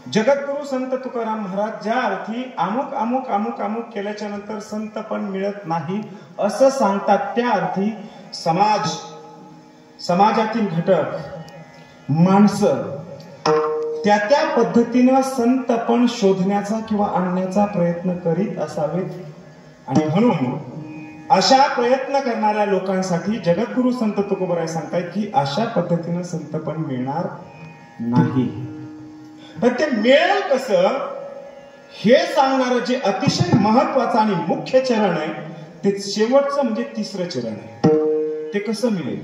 जगद्गुरु संत तुकाराम महाराज ज्या अर्थी अमुक अमुक अमुक अमुक केल्याच्या नंतर संत पण मिळत नाही असं सांगतात, त्या अर्थी समाजातील घटक माणसं त्या त्या पद्धतीनं संत पण शोधण्याचा किंवा आणण्याचा प्रयत्न करीत असावेत. आणि म्हणून अशा प्रयत्न करणाऱ्या लोकांसाठी जगद्गुरु संत तुकोबराय सांगतायत की अशा पद्धतीनं संत पण मिळणार नाही. तर ते मिळेल कसं हे सांगणारं जे अतिशय महत्वाचं आणि मुख्य चरण आहे ते शेवटचं म्हणजे तिसरं चरण आहे. ते कसं मिळेल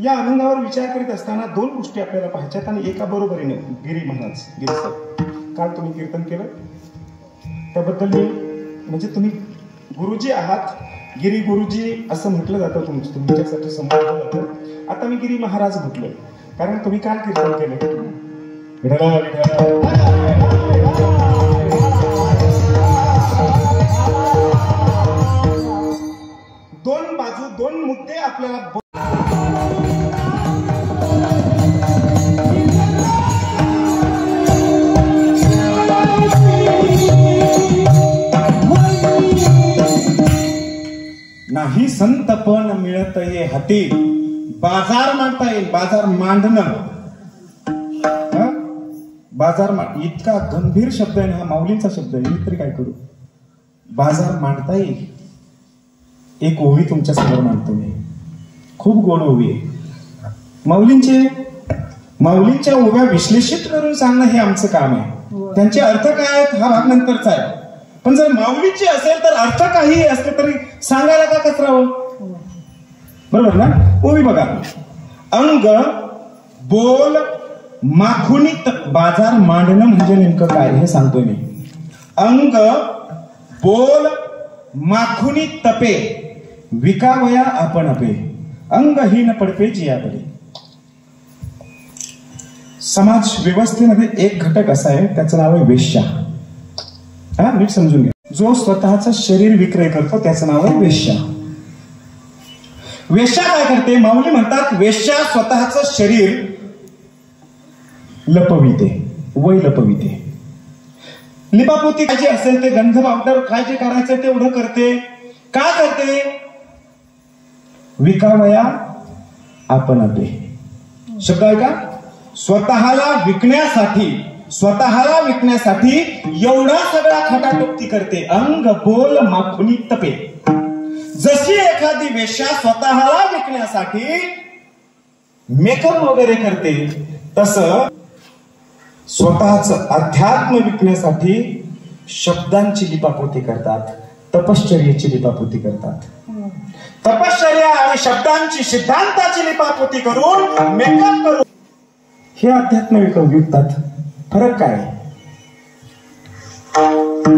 या अनुभवावर विचार करीत असताना दोन गोष्टी आपल्याला पाहायच्यात आणि एका बरोबरीने गिरी महाराज गिरीसाहेब काल तुम्ही कीर्तन केलं त्याबद्दल मी म्हणजे तुम्ही गुरुजी आहात, गिरी गुरुजी असं म्हटलं जातं तुमच्यासाठी संबोधलं जातं. आता मी गिरी महाराज म्हटलोय कारण तुम्ही काल कीर्तन केलं. दोन बाजू दोन मुद्दे आपल्याला नाही संत पण मिळत ये हाती, बाजार मांडता येईल. बाजार मांडणं इतका गंभीर शब्द आहे ना, हा माऊलींचा शब्द आहे. मी तरी काय करू, बाजार मांडता येईल. एक ओवी तुमच्या समोर मांडतो मी, खूप गोड ओवी आहे. माऊलींच्या ओव्या विश्लेषित करून सांगणं हे आमचं काम आहे. त्यांचे अर्थ काय आहेत हा भाग नंतरचा आहे, पण जर माऊलीची असेल तर अर्थ काही असले तरी सांगायला का कचरावं, बरोबर ना. ओवी बघा, अंग बोल माखुनीत बाजार मांडणं म्हणजे नेमकं काय हे सांगतोय मी. अंग बोल माखुनी तपे, विकावया आपण अपे, अंगहीन पडपे जिया पडे. समाज व्यवस्थेमध्ये एक घटक असा आहे त्याचं नाव आहे वेश्या. हा नीट समजून घ्या. जो स्वतःचं शरीर विक्रय करतो त्याचं नाव आहे वेश्या. वेश्या काय करते, माऊली म्हणतात वेश्या स्वतःचं शरीर लपविते, वय लपविते. लिपापोती काय जे असेल ते गंध पावडर काय जे करायचं तेवढं करते. का करते, विकावया आपण अपे. शब्द आहे का, स्वतःला विकण्यासाठी एवढा सगळा खटाटोप ती करते. अंग बोल माखुनी तपे. जशी एखादी वेश्या स्वतःला विकण्यासाठी मेकअप वगैरे करते तसं स्वतःच अध्यात्म विकण्यासाठी शब्दांची लिपापोती करतात, तपश्चर्याची लिपापोती करतात. तपश्चर्या आणि शब्दांची सिद्धांताची लिपापोती करून मेकअप करून हे अध्यात्म विकतात. फरक काय,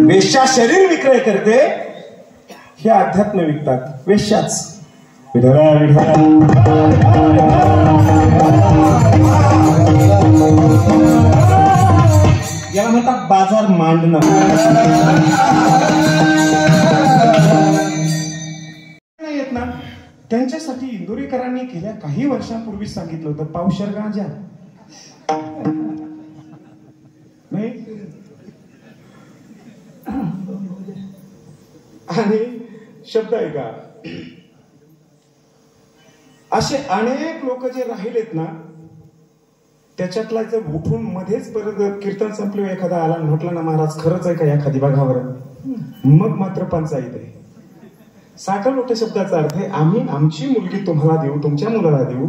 वेश्या शरीर विक्रय करते, हे अध्यात्म विकतात. वेश्याच याला म्हणतात बाजार मांडणं. येत ना, त्यांच्यासाठी इंदोरीकरांनी गेल्या काही वर्षांपूर्वी सांगितलं होतं पावशेर गांजा नाही. आणि शब्द आहे का, असे अनेक लोक जे राहिलेत ना त्याच्यातला जर उठून मध्येच परत कीर्तन संपलं एखादा आला म्हटलं ना महाराज खरंच आहे का एखादी बघावर, मग मात्र पंचायत आहे. साठलोट शब्दाचा अर्थ आहे आम्ही आमची मुलगी तुम्हाला देऊ, तुमच्या मुलाला देऊ,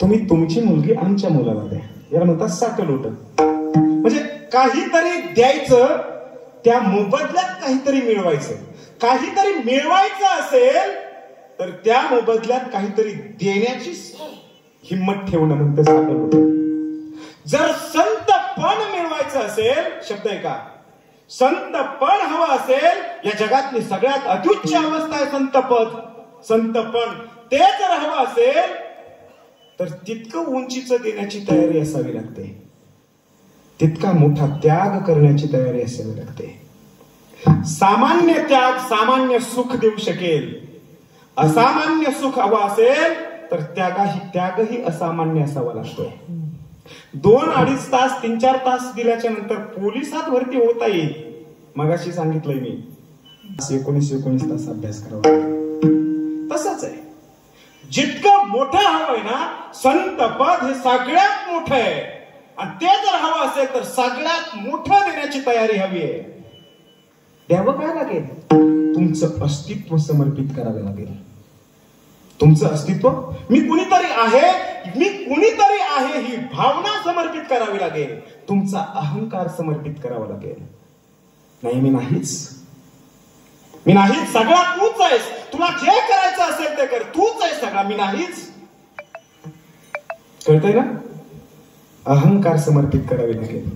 तुम्ही तुमची मुलगी आमच्या मुलाला द्या. याला म्हणतात साठलोट. म्हणजे काहीतरी द्यायचं, त्या मोबदल्यात काहीतरी मिळवायचं. काहीतरी मिळवायचं असेल तर त्या मोबदल्यात काहीतरी देण्याची हिंमत ठेवणं म्हणतं साठलोट. जर संत पण मिळवायचं असेल, शब्द आहे का, संत पण हवं असेल, या जगातली सगळ्यात अत्युच्च अवस्था आहे संतपद. संतपण ते जर हवं असेल तर तितकं उंचीचं देण्याची तयारी असावी लागते, तितका मोठा त्याग करण्याची तयारी असावी लागते. सामान्य त्याग सामान्य सुख देऊ शकेल, असामान्य सुख हवं असेल तर त्यागही असामान्य असावा लागतोय. 2-2.5 तास 3-4 तास दिल्याच्या नंतर पोलिसात भरती होता येईल. मगाशी सांगितलंय मी 19 तास अभ्यास करावा. तसंच आहे, जितकं मोठं हवंय ना संत पद हे सगळ्यात मोठं आहे. आणि ते जर हवं असेल तर सगळ्यात मोठं देण्याची तयारी हवी आहे. द्यावं काय लागेल? तुमचं अस्तित्व समर्पित करावे लागेल. तुमचं अस्तित्व, मी कुणीतरी आहे ही भावना समर्पित करावी लागेल. तुमचा अहंकार समर्पित करावा लागेल. नाही, मी नाहीच, सगळा तूच आहेस. तुला जे करायचं असेल ते कर, तूच आहेस सगळा, मी नाहीच. कळतंय ना? अहंकार समर्पित करावे लागेल.